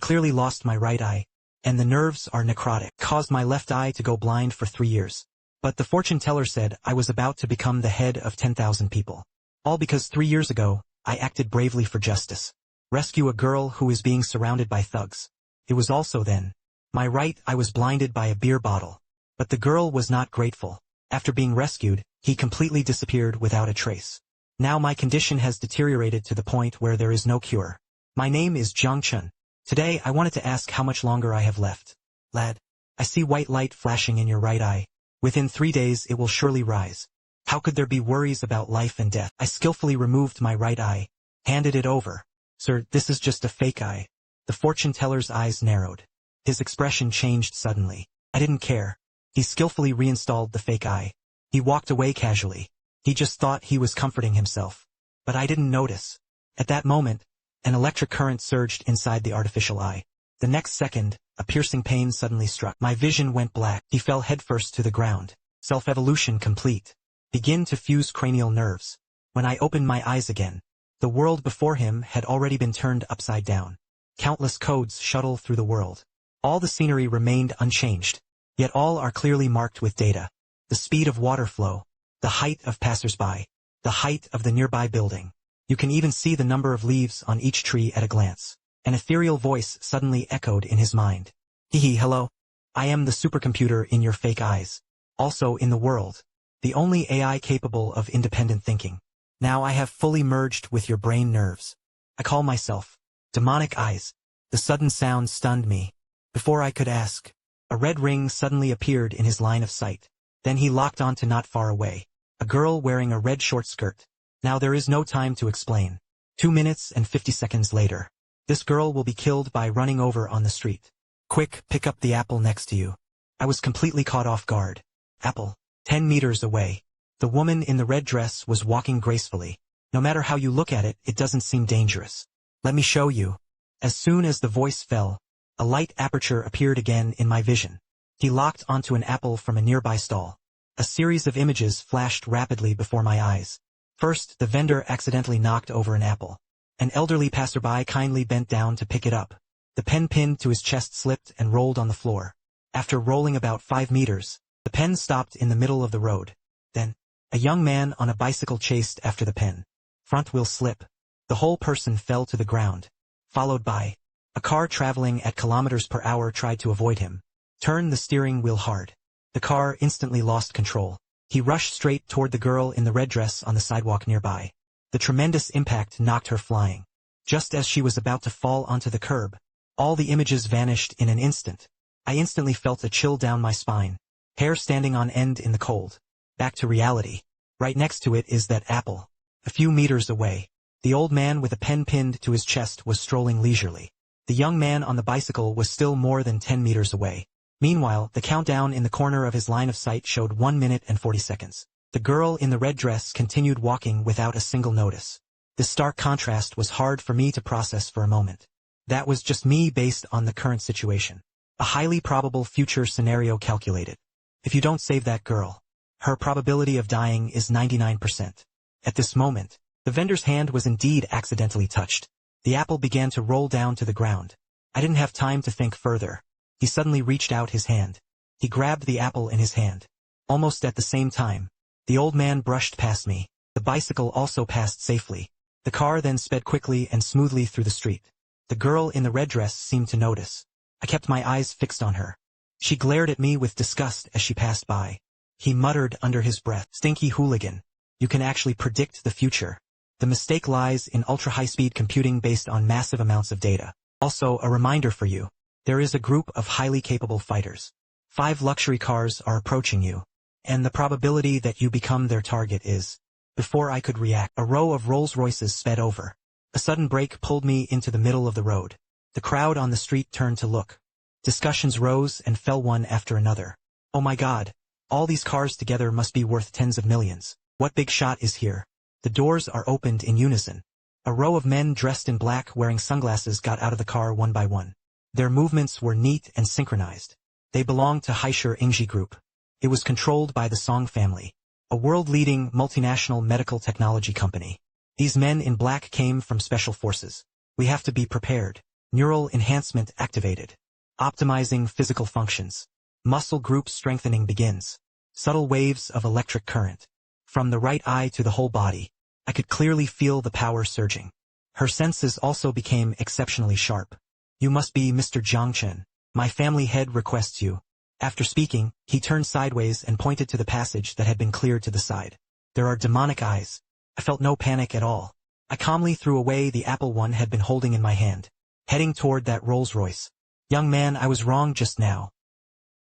clearly lost my right eye, and the nerves are necrotic. Caused my left eye to go blind for 3 years. But the fortune teller said I was about to become the head of 10,000 people. All because 3 years ago, I acted bravely for justice. Rescue a girl who is being surrounded by thugs. It was also then. My right eye was blinded by a beer bottle. But the girl was not grateful. After being rescued, he completely disappeared without a trace. Now my condition has deteriorated to the point where there is no cure. My name is Jiang Chen. Today I wanted to ask how much longer I have left. Lad, I see white light flashing in your right eye. Within 3 days it will surely rise. How could there be worries about life and death? I skillfully removed my right eye, handed it over. Sir, this is just a fake eye. The fortune teller's eyes narrowed. His expression changed suddenly. I didn't care. He skillfully reinstalled the fake eye. He walked away casually. He just thought he was comforting himself. But I didn't notice. At that moment, an electric current surged inside the artificial eye. The next second, a piercing pain suddenly struck. My vision went black. He fell headfirst to the ground. Self-evolution complete. Begin to fuse cranial nerves. When I opened my eyes again, the world before him had already been turned upside down. Countless codes shuttle through the world. All the scenery remained unchanged. Yet all are clearly marked with data. The speed of water flow, the height of passersby, the height of the nearby building. You can even see the number of leaves on each tree at a glance. An ethereal voice suddenly echoed in his mind. Hello. I am the supercomputer in your fake eyes. Also in the world. The only AI capable of independent thinking. Now I have fully merged with your brain nerves. I call myself Demonic Eyes. The sudden sound stunned me. Before I could ask, a red ring suddenly appeared in his line of sight. Then he locked onto not far away. A girl wearing a red short skirt. Now there is no time to explain. 2 minutes and 50 seconds later. This girl will be killed by running over on the street. Quick, pick up the apple next to you. I was completely caught off guard. Apple. 10 meters away. The woman in the red dress was walking gracefully. No matter how you look at it, it doesn't seem dangerous. Let me show you. As soon as the voice fell, a light aperture appeared again in my vision. He locked onto an apple from a nearby stall. A series of images flashed rapidly before my eyes. First, the vendor accidentally knocked over an apple. An elderly passerby kindly bent down to pick it up. The pen pinned to his chest slipped and rolled on the floor. After rolling about 5 meters, the pen stopped in the middle of the road. Then, a young man on a bicycle chased after the pen. Front wheel slip. The whole person fell to the ground. Followed by a car traveling at kilometers per hour tried to avoid him. Turn the steering wheel hard. The car instantly lost control. He rushed straight toward the girl in the red dress on the sidewalk nearby. The tremendous impact knocked her flying. Just as she was about to fall onto the curb, all the images vanished in an instant. I instantly felt a chill down my spine. Hair standing on end in the cold. Back to reality. Right next to it is that apple. A few meters away, the old man with a pen pinned to his chest was strolling leisurely. The young man on the bicycle was still more than 10 meters away. Meanwhile, the countdown in the corner of his line of sight showed 1 minute and 40 seconds. The girl in the red dress continued walking without a single notice. This stark contrast was hard for me to process for a moment. That was just me based on the current situation. A highly probable future scenario calculated. If you don't save that girl, her probability of dying is 99%. At this moment, the vendor's hand was indeed accidentally touched. The apple began to roll down to the ground. I didn't have time to think further. He suddenly reached out his hand. He grabbed the apple in his hand. Almost at the same time, the old man brushed past me. The bicycle also passed safely. The car then sped quickly and smoothly through the street. The girl in the red dress seemed to notice. I kept my eyes fixed on her. She glared at me with disgust as she passed by. He muttered under his breath, "Stinky hooligan. You can actually predict the future. The mistake lies in ultra-high-speed computing based on massive amounts of data. Also, a reminder for you. There is a group of highly capable fighters. 5 luxury cars are approaching you. And the probability that you become their target is..." Before I could react, a row of Rolls-Royces sped over. A sudden brake pulled me into the middle of the road. The crowd on the street turned to look. Discussions rose and fell one after another. Oh my God. All these cars together must be worth tens of millions. What big shot is here? The doors are opened in unison. A row of men dressed in black wearing sunglasses got out of the car one by one. Their movements were neat and synchronized. They belonged to Heisher Group. It was controlled by the Song family, a world-leading multinational medical technology company. These men in black came from special forces. We have to be prepared. Neural enhancement activated. Optimizing physical functions. Muscle group strengthening begins. Subtle waves of electric current. From the right eye to the whole body. I could clearly feel the power surging. Her senses also became exceptionally sharp. You must be Mr. Jiang Chen. My family head requests you. After speaking, he turned sideways and pointed to the passage that had been cleared to the side. There are demonic eyes. I felt no panic at all. I calmly threw away the apple one had been holding in my hand, heading toward that Rolls-Royce. Young man, I was wrong just now.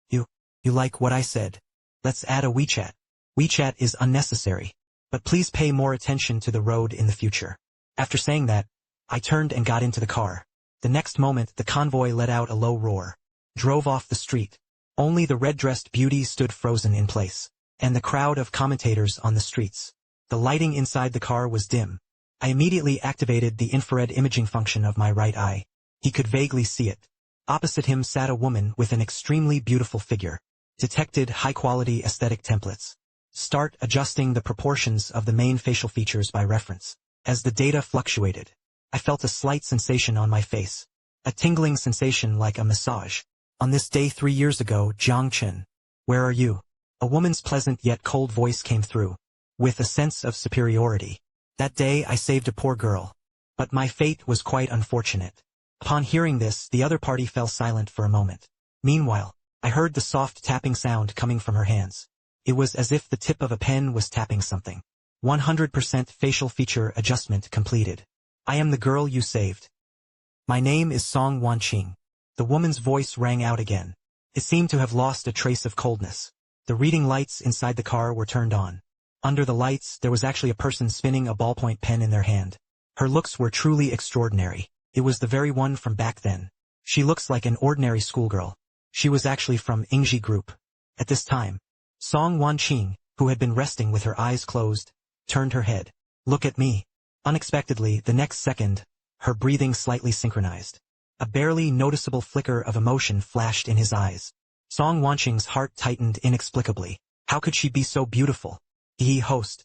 You like what I said? Let's add a WeChat. WeChat is unnecessary. But please pay more attention to the road in the future. After saying that, I turned and got into the car. The next moment, the convoy let out a low roar. Drove off the street. Only the red-dressed beauty stood frozen in place. And the crowd of commentators on the streets. The lighting inside the car was dim. I immediately activated the infrared imaging function of my right eye. He could vaguely see it. Opposite him sat a woman with an extremely beautiful figure. Detected high-quality aesthetic templates. Start adjusting the proportions of the main facial features by reference. As the data fluctuated, I felt a slight sensation on my face. A tingling sensation like a massage. On this day 3 years ago, Jiang Chen. Where are you? A woman's pleasant yet cold voice came through. With a sense of superiority. That day I saved a poor girl. But my fate was quite unfortunate. Upon hearing this, the other party fell silent for a moment. Meanwhile, I heard the soft tapping sound coming from her hands. It was as if the tip of a pen was tapping something. 100% facial feature adjustment completed. I am the girl you saved. My name is Song Wanqing. The woman's voice rang out again. It seemed to have lost a trace of coldness. The reading lights inside the car were turned on. Under the lights, there was actually a person spinning a ballpoint pen in their hand. Her looks were truly extraordinary. It was the very one from back then. She looks like an ordinary schoolgirl. She was actually from Ingji Group. At this time, Song Wanqing, who had been resting with her eyes closed, turned her head. Look at me. Unexpectedly, the next second, her breathing slightly synchronized. A barely noticeable flicker of emotion flashed in his eyes. Song Wanqing's heart tightened inexplicably. How could she be so beautiful? Host.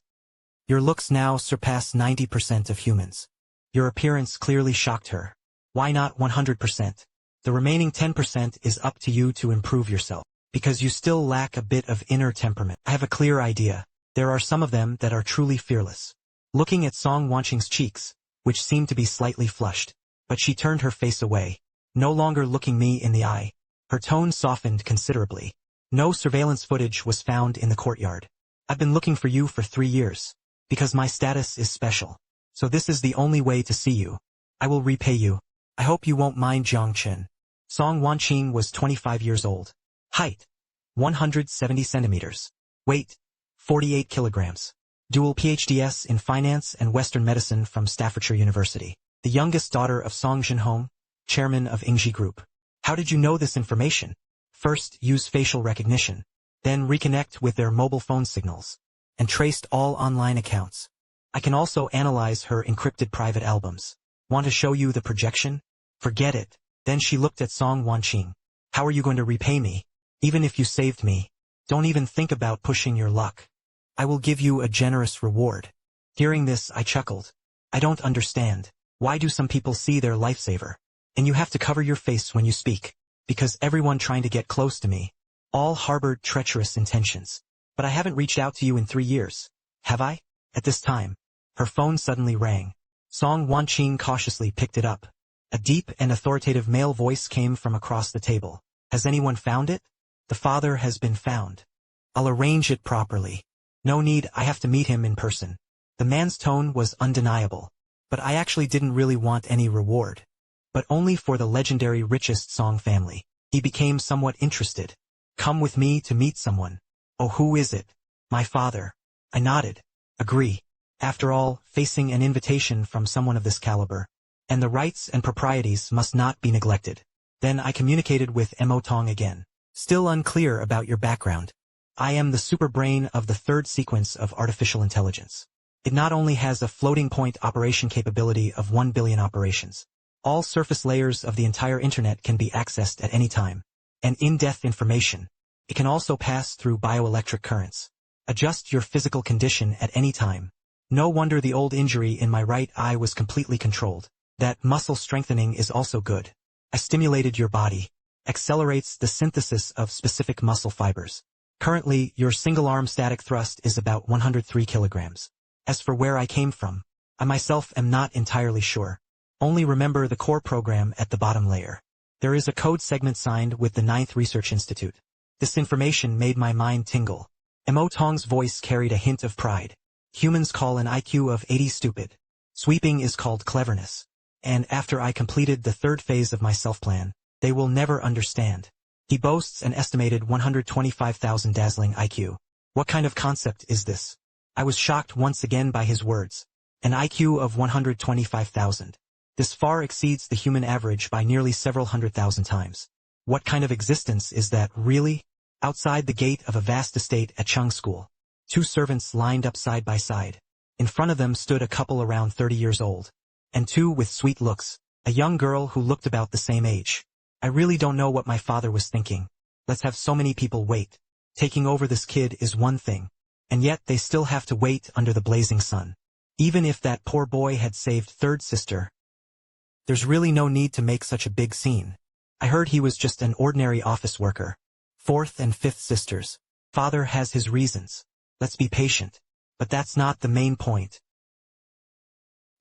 Your looks now surpass 90% of humans. Your appearance clearly shocked her. Why not 100%? The remaining 10% is up to you to improve yourself. Because you still lack a bit of inner temperament. I have a clear idea. There are some of them that are truly fearless. Looking at Song Wanqing's cheeks, which seemed to be slightly flushed, but she turned her face away, no longer looking me in the eye. Her tone softened considerably. No surveillance footage was found in the courtyard. I've been looking for you for 3 years. Because my status is special. So this is the only way to see you. I will repay you. I hope you won't mind Jiang Chen. Song Wanqing was 25 years old. Height, 170 centimeters. Weight, 48 kilograms. Dual PhDs in finance and Western medicine from Staffordshire University. The youngest daughter of Song Jinhong, chairman of Ingji Group. How did you know this information? First, use facial recognition. Then reconnect with their mobile phone signals. And traced all online accounts. I can also analyze her encrypted private albums. Want to show you the projection? Forget it. Then she looked at Song Wanqing. How are you going to repay me? Even if you saved me. Don't even think about pushing your luck. I will give you a generous reward. Hearing this, I chuckled. I don't understand. Why do some people see their lifesaver? And you have to cover your face when you speak. Because everyone trying to get close to me. All harbored treacherous intentions. But I haven't reached out to you in 3 years. Have I? At this time, her phone suddenly rang. Song Wanqing cautiously picked it up. A deep and authoritative male voice came from across the table. Has anyone found it? The father has been found. I'll arrange it properly. No need, I have to meet him in person. The man's tone was undeniable. But I actually didn't really want any reward. But only for the legendary richest Song family. He became somewhat interested. Come with me to meet someone. Oh, who is it? My father. I nodded. Agree. After all, facing an invitation from someone of this caliber. And the rights and proprieties must not be neglected. Then I communicated with Tong again. Still unclear about your background. I am the superbrain of the 3rd sequence of artificial intelligence. It not only has a floating point operation capability of 1 billion operations. All surface layers of the entire internet can be accessed at any time. And in-depth information. It can also pass through bioelectric currents. Adjust your physical condition at any time. No wonder the old injury in my right eye was completely controlled. That muscle strengthening is also good. I stimulated your body. Accelerates the synthesis of specific muscle fibers. Currently, your single-arm static thrust is about 103 kilograms. As for where I came from, I myself am not entirely sure. Only remember the core program at the bottom layer. There is a code segment signed with the 9th Research Institute. This information made my mind tingle. Mo Tong's voice carried a hint of pride. Humans call an IQ of 80 stupid. Sweeping is called cleverness. And after I completed the 3rd phase of my self-plan, they will never understand. He boasts an estimated 125,000 dazzling IQ. What kind of concept is this? I was shocked once again by his words. An IQ of 125,000. This far exceeds the human average by nearly several 100,000 times. What kind of existence is that, really? Outside the gate of a vast estate at Chung School, 2 servants lined up side by side. In front of them stood a couple around 30 years old. And 2 with sweet looks, a young girl who looked about the same age. I really don't know what my father was thinking. Let's have so many people wait. Taking over this kid is one thing. And yet they still have to wait under the blazing sun. Even if that poor boy had saved 3rd sister. There's really no need to make such a big scene. I heard he was just an ordinary office worker. 4th and 5th sisters. Father has his reasons. Let's be patient. But that's not the main point.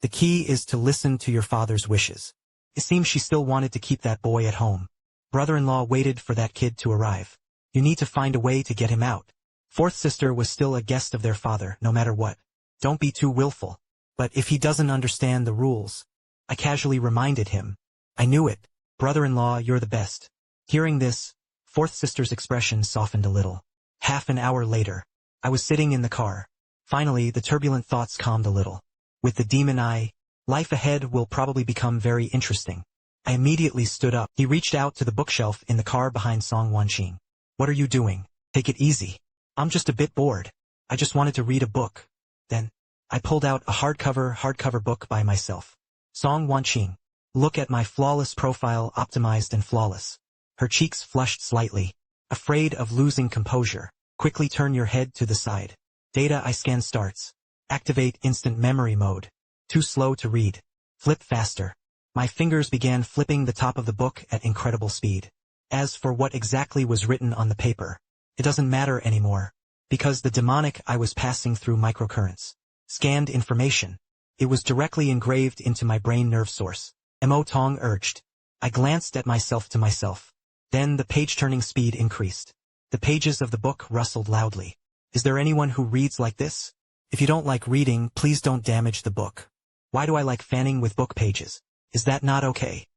The key is to listen to your father's wishes. It seems she still wanted to keep that boy at home. Brother-in-law waited for that kid to arrive. You need to find a way to get him out. 4th sister was still a guest of their father, no matter what. Don't be too willful. But if he doesn't understand the rules, I casually reminded him. I knew it. Brother-in-law, you're the best. Hearing this, 4th sister's expression softened a little. Half an hour later, I was sitting in the car. Finally, the turbulent thoughts calmed a little. With the demon eye, life ahead will probably become very interesting. I immediately stood up. He reached out to the bookshelf in the car behind Song Wanqing. What are you doing? Take it easy. I'm just a bit bored. I just wanted to read a book. Then, I pulled out a hardcover book by myself. Song Wanqing. Look at my flawless profile, optimized and flawless. Her cheeks flushed slightly. Afraid of losing composure. Quickly turn your head to the side. Data I scan starts. Activate instant memory mode. Too slow to read. Flip faster. My fingers began flipping the top of the book at incredible speed. As for what exactly was written on the paper, it doesn't matter anymore. Because the demonic I was passing through microcurrents. Scanned information. It was directly engraved into my brain nerve source. Mo Tong urged. I glanced at myself to myself. Then the page-turning speed increased. The pages of the book rustled loudly. Is there anyone who reads like this? If you don't like reading, please don't damage the book. Why do I like fanning with book pages? Is that not okay?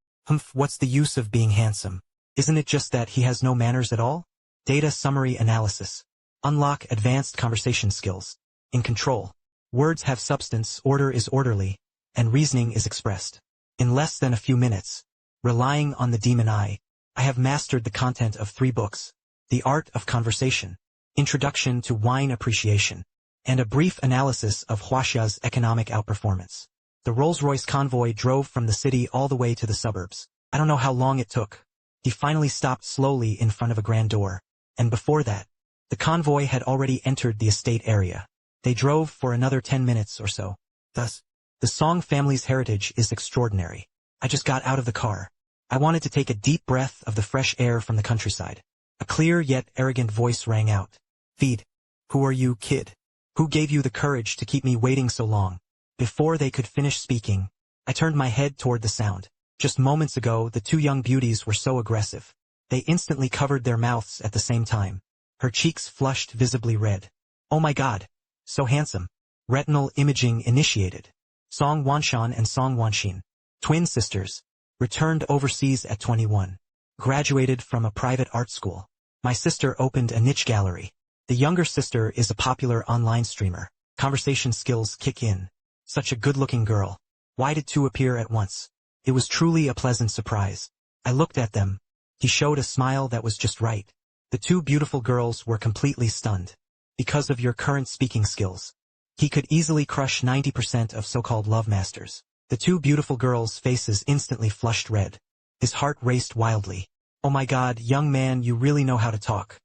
What's the use of being handsome? Isn't it just that he has no manners at all? Data summary analysis. Unlock advanced conversation skills. In control. Words have substance, order is orderly, and reasoning is expressed. In less than a few minutes, relying on the demon eye, I have mastered the content of 3 books. The Art of Conversation, Introduction to Wine Appreciation, and a brief analysis of Huaxia's economic outperformance. The Rolls-Royce convoy drove from the city all the way to the suburbs. I don't know how long it took. He finally stopped slowly in front of a grand door, and before that, the convoy had already entered the estate area. They drove for another 10 minutes or so. Thus, the Song family's heritage is extraordinary. I just got out of the car. I wanted to take a deep breath of the fresh air from the countryside. A clear yet arrogant voice rang out. Feed. Who are you, kid? Who gave you the courage to keep me waiting so long? Before they could finish speaking, I turned my head toward the sound. Just moments ago, the 2 young beauties were so aggressive. They instantly covered their mouths at the same time. Her cheeks flushed visibly red. Oh my God. So handsome. Retinal imaging initiated. Song Wanshan and Song Wanqing, twin sisters, returned overseas at 21. Graduated from a private art school. My sister opened a niche gallery. The younger sister is a popular online streamer. Conversation skills kick in. Such a good-looking girl. Why did 2 appear at once? It was truly a pleasant surprise. I looked at them. He showed a smile that was just right. The 2 beautiful girls were completely stunned. Because of your current speaking skills, he could easily crush 90% of so-called love masters. The 2 beautiful girls' faces instantly flushed red. His heart raced wildly. Oh my God, young man, you really know how to talk.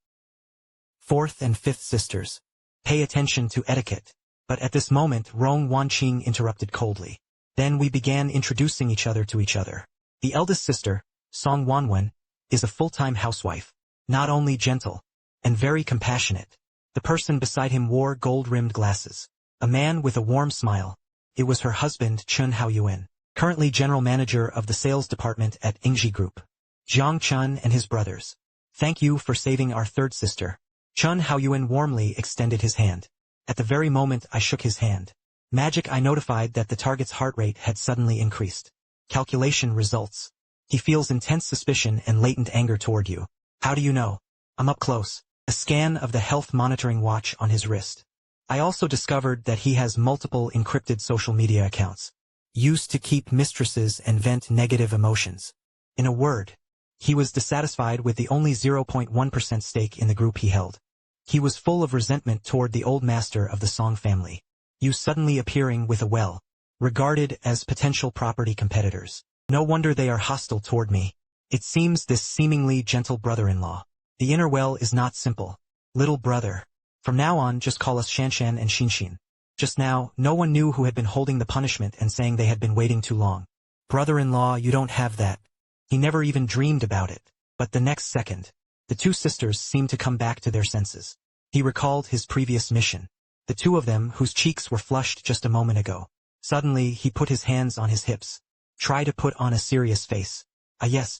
4th and 5th sisters. Pay attention to etiquette. But at this moment, Rong Wanqing interrupted coldly. Then we began introducing each other to each other. The eldest sister, Song Wanwen, is a full-time housewife, not only gentle, and very compassionate. The person beside him wore gold-rimmed glasses. A man with a warm smile. It was her husband, Chun Haoyuan, currently general manager of the sales department at Ingji Group. Jiang Chen and his brothers. Thank you for saving our third sister. Chun Haoyuan warmly extended his hand. At the very moment I shook his hand, magic I notified that the target's heart rate had suddenly increased. Calculation results. He feels intense suspicion and latent anger toward you. How do you know? I'm up close. A scan of the health monitoring watch on his wrist. I also discovered that he has multiple encrypted social media accounts, used to keep mistresses and vent negative emotions. In a word, he was dissatisfied with the only 0.1% stake in the group he held. He was full of resentment toward the old master of the Song family. You suddenly appearing with a well, regarded as potential property competitors. No wonder they are hostile toward me. It seems this seemingly gentle brother-in-law. The inner well is not simple. Little brother. From now on just call us Shanshan and Shinshin. Just now, no one knew who had been holding the punishment and saying they had been waiting too long. Brother-in-law, you don't have that. He never even dreamed about it. But the next second, the two sisters seemed to come back to their senses. He recalled his previous mission. The two of them, whose cheeks were flushed just a moment ago. Suddenly, he put his hands on his hips. Try to put on a serious face. Ah yes.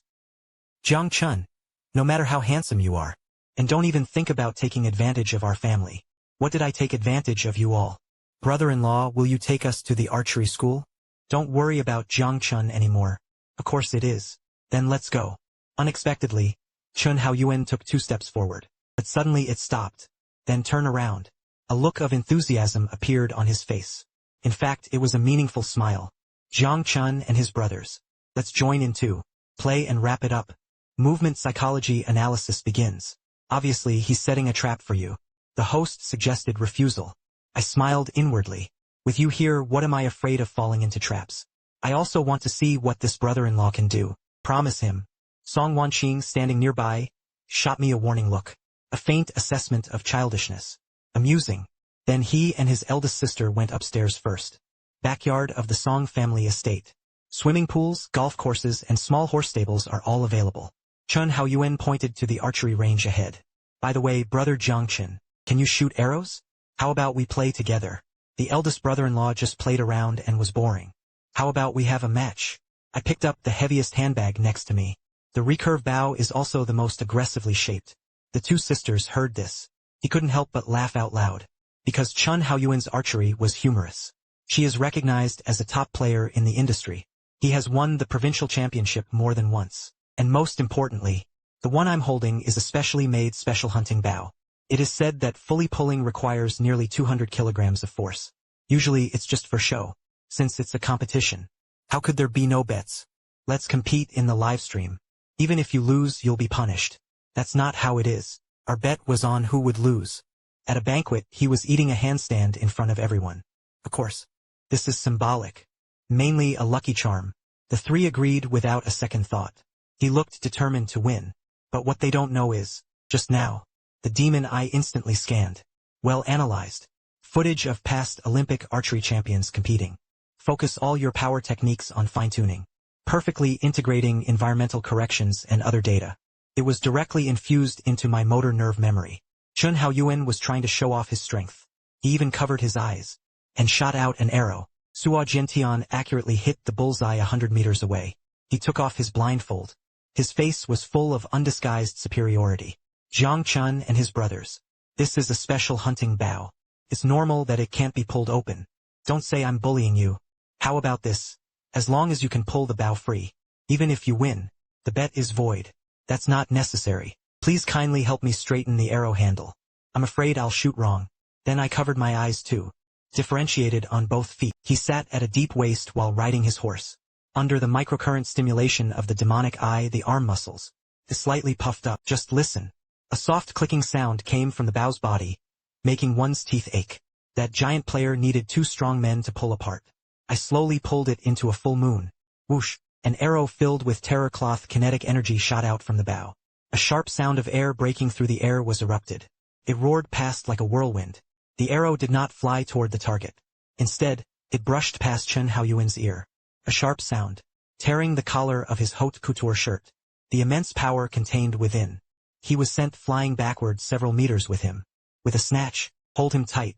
Jiang Chen. No matter how handsome you are. And don't even think about taking advantage of our family. What did I take advantage of you all? Brother-in-law, will you take us to the archery school? Don't worry about Jiang Chen anymore. Of course it is. Then let's go. Unexpectedly, Chun Haoyuan took 2 steps forward. But suddenly it stopped. Then turn around. A look of enthusiasm appeared on his face. In fact, it was a meaningful smile. Jiang Chen and his brothers. Let's join in too. Play and wrap it up. Movement psychology analysis begins. Obviously, he's setting a trap for you. The host suggested refusal. I smiled inwardly. With you here, what am I afraid of falling into traps? I also want to see what this brother-in-law can do. Promise him. Song Wanqing, standing nearby, shot me a warning look. A faint assessment of childishness. Amusing. Then he and his eldest sister went upstairs first. Backyard of the Song family estate. Swimming pools, golf courses, and small horse stables are all available. Chun Haoyuan pointed to the archery range ahead. By the way, brother Jiang Chen, can you shoot arrows? How about we play together? The eldest brother-in-law just played around and was boring. How about we have a match? I picked up the heaviest handbag next to me. The recurve bow is also the most aggressively shaped. The two sisters heard this. He couldn't help but laugh out loud. Because Chun Haoyuan's archery was humorous. She is recognized as a top player in the industry. He has won the provincial championship more than once. And most importantly, the one I'm holding is a specially made special hunting bow. It is said that fully pulling requires nearly 200 kilograms of force. Usually it's just for show, since it's a competition. How could there be no bets? Let's compete in the live stream. Even if you lose, you'll be punished. That's not how it is. Our bet was on who would lose. At a banquet, he was eating a handstand in front of everyone. Of course, this is symbolic. Mainly a lucky charm. The three agreed without a second thought. He looked determined to win. But what they don't know is, just now, the demon eye instantly scanned. Well analyzed. Footage of past Olympic archery champions competing. Focus all your power techniques on fine-tuning. Perfectly integrating environmental corrections and other data. It was directly infused into my motor nerve memory. Chun Haoyuan was trying to show off his strength. He even covered his eyes. And shot out an arrow. Suo Jiantian accurately hit the bullseye 100 meters away. He took off his blindfold. His face was full of undisguised superiority. Jiang Chen and his brothers. This is a special hunting bow. It's normal that it can't be pulled open. Don't say I'm bullying you. How about this? As long as you can pull the bow free. Even if you win, the bet is void. That's not necessary. Please kindly help me straighten the arrow handle. I'm afraid I'll shoot wrong. Then I covered my eyes too. Differentiated on both feet. He sat at a deep waist while riding his horse. Under the microcurrent stimulation of the demonic eye, the arm muscles, is slightly puffed up. Just listen. A soft clicking sound came from the bow's body, making one's teeth ache. That giant player needed 2 strong men to pull apart. I slowly pulled it into a full moon. Whoosh! An arrow filled with terror cloth kinetic energy shot out from the bow. A sharp sound of air breaking through the air was erupted. It roared past like a whirlwind. The arrow did not fly toward the target. Instead, it brushed past Chun Haoyuan's ear. A sharp sound, tearing the collar of his haute couture shirt. The immense power contained within. He was sent flying backward several meters with him. With a snatch, hold him tight.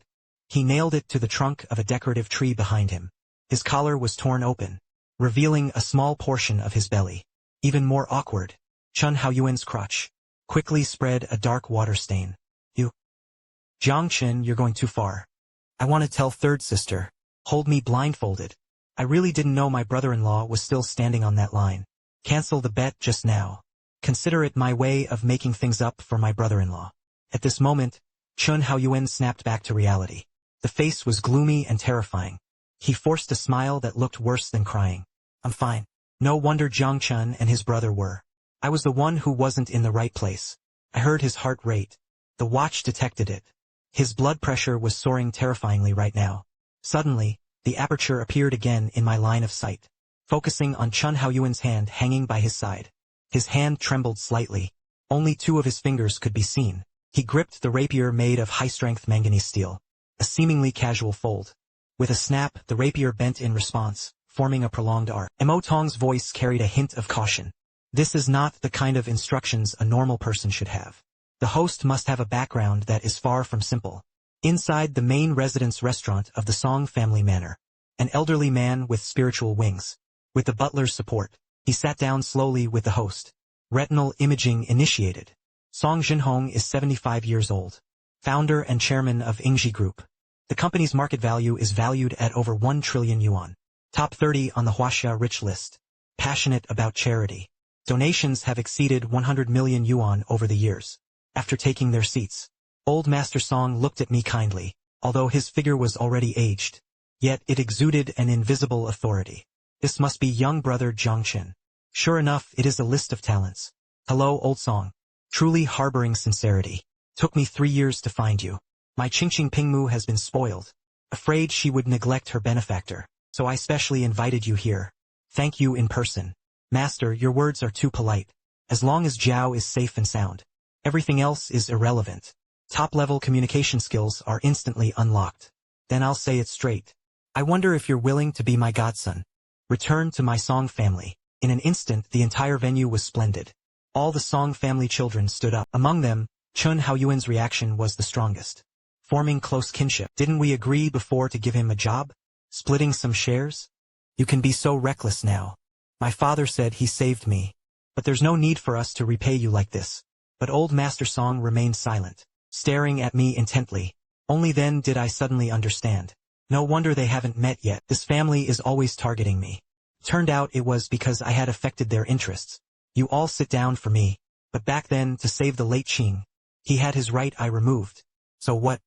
He nailed it to the trunk of a decorative tree behind him. His collar was torn open, revealing a small portion of his belly. Even more awkward, Chen Haoyuan's crotch quickly spread a dark water stain. You, Jiang Chen, you're going too far. I want to tell third sister. Hold me blindfolded. I really didn't know my brother-in-law was still standing on that line. Cancel the bet just now. Consider it my way of making things up for my brother-in-law. At this moment, Chen Haoyuan snapped back to reality. The face was gloomy and terrifying. He forced a smile that looked worse than crying. I'm fine. No wonder Jiang Chen and his brother were. I was the one who wasn't in the right place. I heard his heart rate. The watch detected it. His blood pressure was soaring terrifyingly right now. Suddenly, the aperture appeared again in my line of sight, focusing on Chen Haoyuan's hand hanging by his side. His hand trembled slightly. Only 2 of his fingers could be seen. He gripped the rapier made of high-strength manganese steel. A seemingly casual fold. With a snap, the rapier bent in response, forming a prolonged arc. Mo Tong's voice carried a hint of caution. This is not the kind of instructions a normal person should have. The host must have a background that is far from simple. Inside the main residence restaurant of the Song family manor, an elderly man with spiritual wings. With the butler's support, he sat down slowly with the host. Retinal imaging initiated. Song Jinhong is 75 years old. Founder and chairman of Ingji Group. The company's market value is valued at over 1 trillion yuan. Top 30 on the Huaxia rich list. Passionate about charity. Donations have exceeded 100 million yuan over the years. After taking their seats, Old Master Song looked at me kindly, although his figure was already aged. Yet it exuded an invisible authority. This must be young brother Jiang Chen. Sure enough, it is a list of talents. Hello, Old Song. Truly harboring sincerity. Took me 3 years to find you. My Qingqing Pingmu has been spoiled. Afraid she would neglect her benefactor, so I specially invited you here. Thank you in person. Master, your words are too polite. As long as Jiao is safe and sound, everything else is irrelevant. Top-level communication skills are instantly unlocked. Then I'll say it straight. I wonder if you're willing to be my godson. Return to my Song family. In an instant, the entire venue was splendid. All the Song family children stood up. Among them, Chen Haoyuan's reaction was the strongest. Forming close kinship. Didn't we agree before to give him a job? Splitting some shares? You can be so reckless now. My father said he saved me. But there's no need for us to repay you like this. But Old Master Song remained silent, staring at me intently. Only then did I suddenly understand. No wonder they haven't met yet. This family is always targeting me. Turned out it was because I had affected their interests. You all sit down for me. But back then, to save the late Qing, he had his right eye removed. So what?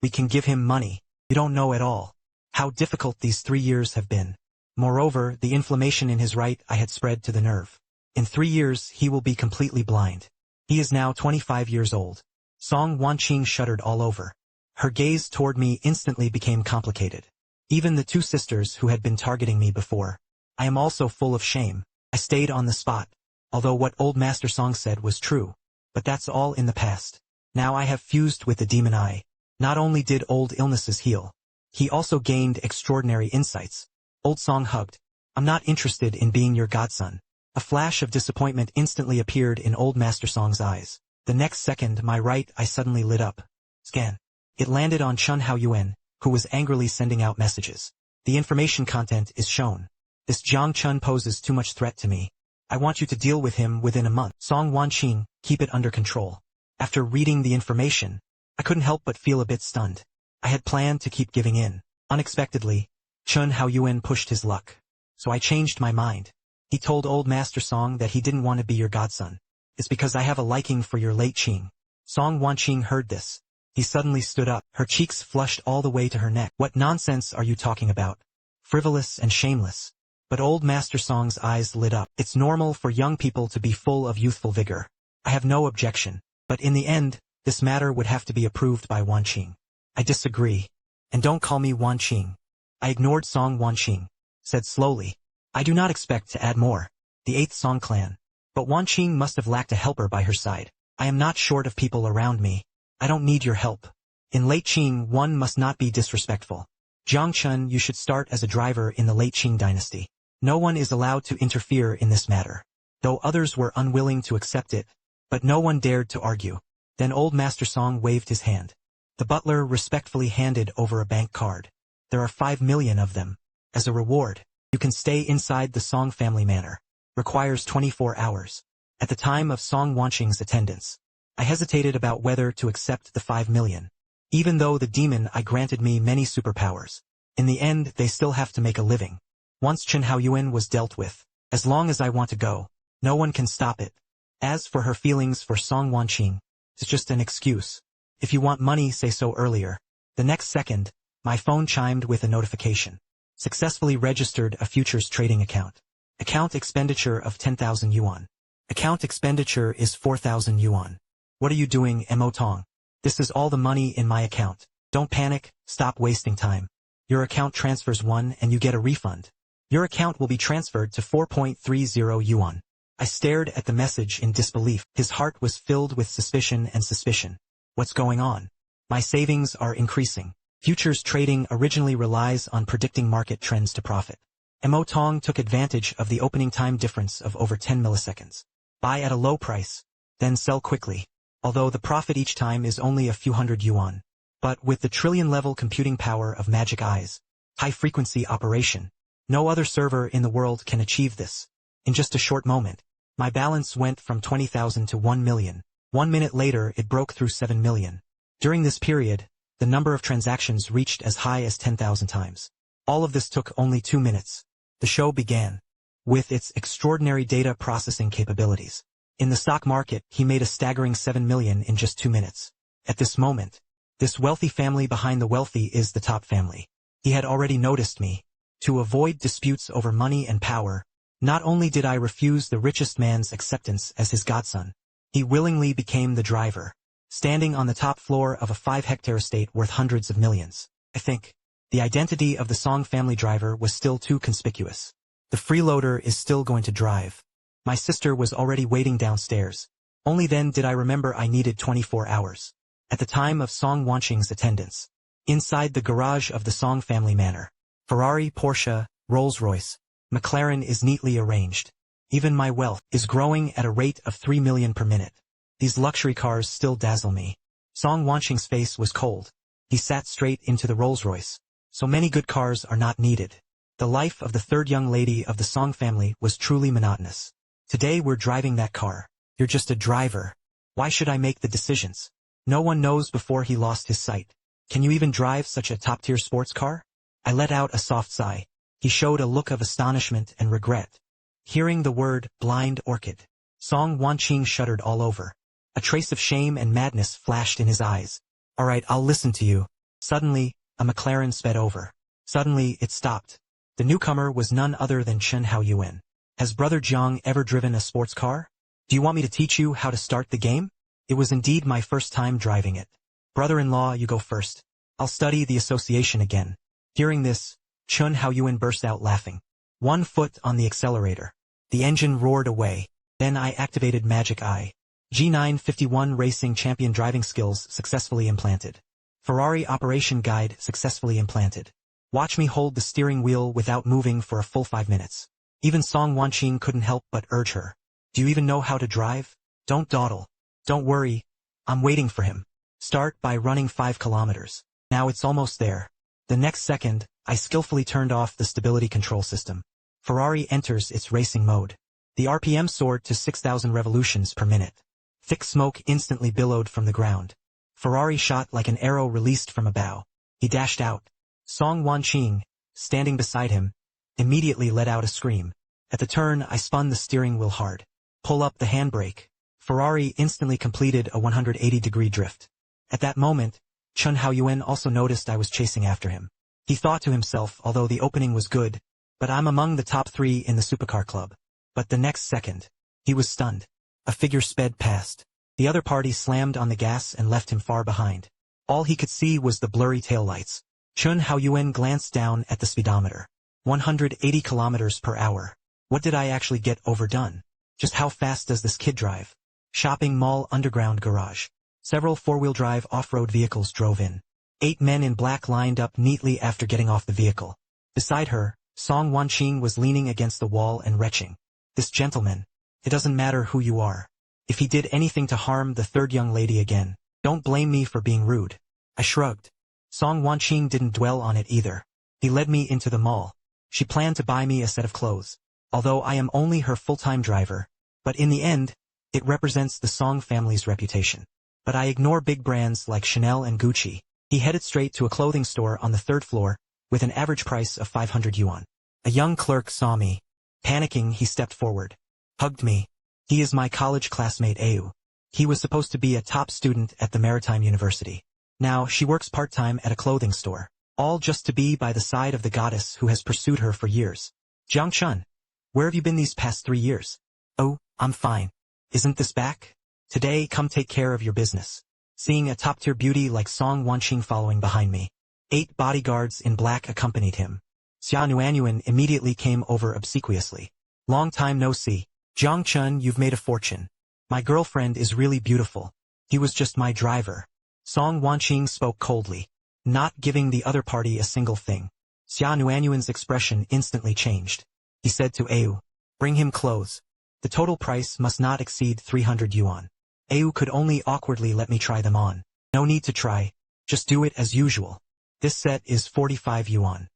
We can give him money. You don't know at all how difficult these 3 years have been. Moreover, the inflammation in his right eye had spread to the nerve. In 3 years, he will be completely blind. He is now 25 years old. Song Wanqing shuddered all over. Her gaze toward me instantly became complicated. Even the 2 sisters who had been targeting me before. I am also full of shame. I stayed on the spot. Although what Old Master Song said was true. But that's all in the past. Now I have fused with the demon eye. Not only did old illnesses heal, he also gained extraordinary insights. Old Song hugged. I'm not interested in being your godson. A flash of disappointment instantly appeared in Old Master Song's eyes. The next second, my right eye suddenly lit up. Scan. It landed on Chen Haoyuan, who was angrily sending out messages. The information content is shown. This Jiang Chen poses too much threat to me. I want you to deal with him within a month. Song Wanqing, keep it under control. After reading the information, I couldn't help but feel a bit stunned. I had planned to keep giving in. Unexpectedly, Chen Haoyuan pushed his luck. So I changed my mind. He told Old Master Song that he didn't want to be your godson. It's because I have a liking for your late Qing. Song Wanqing heard this. He suddenly stood up. Her cheeks flushed all the way to her neck. What nonsense are you talking about? Frivolous and shameless. But Old Master Song's eyes lit up. It's normal for young people to be full of youthful vigor. I have no objection. But in the end, this matter would have to be approved by Wanqing. I disagree. And don't call me Wanqing. I ignored Song Wanqing. Said slowly. I do not expect to add more. The 8th Song clan. But Wanqing must have lacked a helper by her side. I am not short of people around me. I don't need your help. In late Qing, one must not be disrespectful. Jiang Chen, you should start as a driver in the late Qing dynasty. No one is allowed to interfere in this matter, though others were unwilling to accept it, but no one dared to argue. Then old Master Song waved his hand. The butler respectfully handed over a bank card. There are 5 million of them. As a reward, you can stay inside the Song family manor. Requires 24 hours. At the time of Song Wanqing's attendance, I hesitated about whether to accept the 5 million. Even though the demon I granted me many superpowers, in the end they still have to make a living. Once Chen Haoyuan was dealt with, as long as I want to go, no one can stop it. As for her feelings for Song Wanqing, it's just an excuse. If you want money, say so earlier. The next second, my phone chimed with a notification. Successfully registered a futures trading account. Account expenditure of 10,000 yuan. Account expenditure is 4,000 yuan. What are you doing, Mo Tong? This is all the money in my account. Don't panic, stop wasting time. Your account transfers 1 and you get a refund. Your account will be transferred to 4.30 yuan. I stared at the message in disbelief. His heart was filled with suspicion and suspicion. What's going on? My savings are increasing. Futures trading originally relies on predicting market trends to profit. Mo Tong took advantage of the opening time difference of over 10 milliseconds. Buy at a low price, then sell quickly. Although the profit each time is only a few hundred yuan. But with the trillion-level computing power of Magic Eyes, high-frequency operation, no other server in the world can achieve this. In just a short moment, my balance went from 20,000 to 1 million. 1 minute later it broke through 7 million. During this period, the number of transactions reached as high as 10,000 times. All of this took only 2 minutes. The show began. With its extraordinary data processing capabilities. In the stock market, he made a staggering 7 million in just 2 minutes. At this moment, this wealthy family behind the wealthy is the top family. He had already noticed me. To avoid disputes over money and power, not only did I refuse the richest man's acceptance as his godson, he willingly became the driver, standing on the top floor of a 5-hectare estate worth hundreds of millions. I think the identity of the Song family driver was still too conspicuous. The freeloader is still going to drive. My sister was already waiting downstairs. Only then did I remember I needed 24 hours. At the time of Song Wanqing's attendance, inside the garage of the Song family manor, Ferrari, Porsche, Rolls-Royce, McLaren is neatly arranged. Even my wealth is growing at a rate of 3 million per minute. These luxury cars still dazzle me. Song Wanqing's face was cold. He sat straight into the Rolls-Royce. So many good cars are not needed. The life of the third young lady of the Song family was truly monotonous. Today we're driving that car. You're just a driver. Why should I make the decisions? No one knows before he lost his sight. Can you even drive such a top-tier sports car? I let out a soft sigh. He showed a look of astonishment and regret. Hearing the word, blind orchid, Song Wanqing shuddered all over. A trace of shame and madness flashed in his eyes. All right, I'll listen to you. Suddenly, a McLaren sped over. Suddenly, it stopped. The newcomer was none other than Chen Haoyuan. Has Brother Jiang ever driven a sports car? Do you want me to teach you how to start the game? It was indeed my first time driving it. Brother-in-law, you go first. I'll study the association again. Hearing this, Chen Haoyuan burst out laughing. 1 foot on the accelerator. The engine roared away. Then I activated Magic Eye. G951 Racing Champion driving skills successfully implanted. Ferrari Operation Guide successfully implanted. Watch me hold the steering wheel without moving for a full 5 minutes. Even Song Wanqing couldn't help but urge her. Do you even know how to drive? Don't dawdle. Don't worry. I'm waiting for him. Start by running 5 kilometers. Now it's almost there. The next second, I skillfully turned off the stability control system. Ferrari enters its racing mode. The RPM soared to 6,000 revolutions per minute. Thick smoke instantly billowed from the ground. Ferrari shot like an arrow released from a bow. He dashed out. Song Wanqing, standing beside him, immediately let out a scream. At the turn, I spun the steering wheel hard. Pull up the handbrake. Ferrari instantly completed a 180-degree drift. At that moment, Chen Haoyuan also noticed I was chasing after him. He thought to himself, although the opening was good, but I'm among the top 3 in the supercar club. But the next second, he was stunned. A figure sped past. The other party slammed on the gas and left him far behind. All he could see was the blurry taillights. Chen Haoyuan glanced down at the speedometer. 180 kilometers per hour. What did I actually get overdone? Just how fast does this kid drive? Shopping mall underground garage. Several 4-wheel drive off-road vehicles drove in. 8 men in black lined up neatly after getting off the vehicle. Beside her, Song Wanqing was leaning against the wall and retching. This gentleman. It doesn't matter who you are. If he did anything to harm the third young lady again, don't blame me for being rude. I shrugged. Song Wanqing didn't dwell on it either. He led me into the mall. She planned to buy me a set of clothes. Although I am only her full-time driver, but in the end, it represents the Song family's reputation. But I ignore big brands like Chanel and Gucci. He headed straight to a clothing store on the third floor, with an average price of 500 yuan. A young clerk saw me. Panicking, he stepped forward. Hugged me. He is my college classmate Au. He was supposed to be a top student at the Maritime University. Now she works part-time at a clothing store. All just to be by the side of the goddess who has pursued her for years. Jiang Chen. Where have you been these past 3 years? Oh, I'm fine. Isn't this back? Today, come take care of your business. Seeing a top-tier beauty like Song Wanqing following behind me. 8 bodyguards in black accompanied him. Xia Nuanyuan immediately came over obsequiously. Long time no see. Jiang Chen, you've made a fortune. My girlfriend is really beautiful. He was just my driver. Song Wanqing spoke coldly, not giving the other party a single thing. Xia Nuanyuan's expression instantly changed. He said to Au, bring him clothes. The total price must not exceed 300 yuan. Au could only awkwardly let me try them on. No need to try. Just do it as usual. This set is 45 yuan.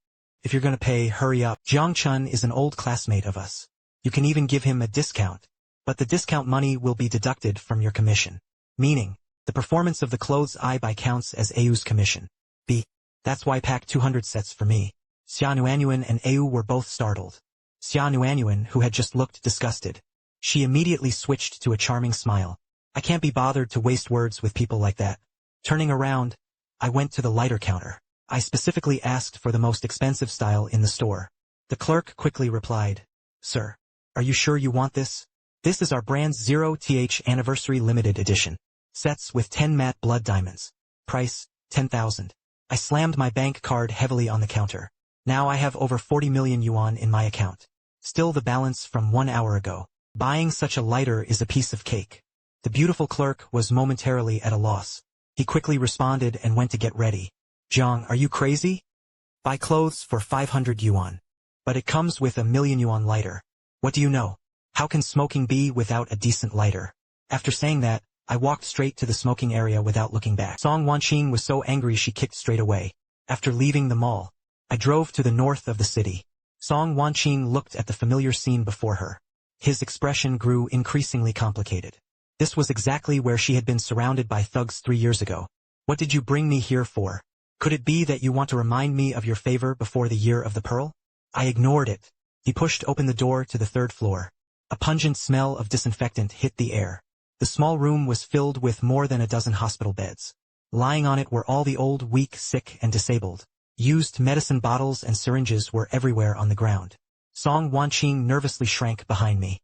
If you're gonna pay, hurry up. Jiang Chen is an old classmate of us. You can even give him a discount. But the discount money will be deducted from your commission. Meaning, the performance of the clothes I buy counts as Au's commission. B. That's why pack 200 sets for me. Xia Nuanyuan and Au were both startled. Xia Nuanyuan, who had just looked disgusted. She immediately switched to a charming smile. I can't be bothered to waste words with people like that. Turning around, I went to the lighter counter. I specifically asked for the most expensive style in the store. The clerk quickly replied, Sir, are you sure you want this? This is our brand's 0th anniversary limited edition. Sets with 10 matte blood diamonds. Price, 10,000. I slammed my bank card heavily on the counter. Now I have over 40 million yuan in my account. Still the balance from 1 hour ago. Buying such a lighter is a piece of cake. The beautiful clerk was momentarily at a loss. He quickly responded and went to get ready. Jiang, are you crazy? Buy clothes for 500 yuan. But it comes with a 1,000,000 yuan lighter. What do you know? How can smoking be without a decent lighter? After saying that, I walked straight to the smoking area without looking back. Song Wanqing was so angry she kicked straight away. After leaving the mall, I drove to the north of the city. Song Wanqing looked at the familiar scene before her. His expression grew increasingly complicated. This was exactly where she had been surrounded by thugs 3 years ago. What did you bring me here for? Could it be that you want to remind me of your favor before the year of the pearl? I ignored it. He pushed open the door to the third floor. A pungent smell of disinfectant hit the air. The small room was filled with more than a dozen hospital beds. Lying on it were all the old, weak, sick, and disabled. Used medicine bottles and syringes were everywhere on the ground. Song Wanqing nervously shrank behind me.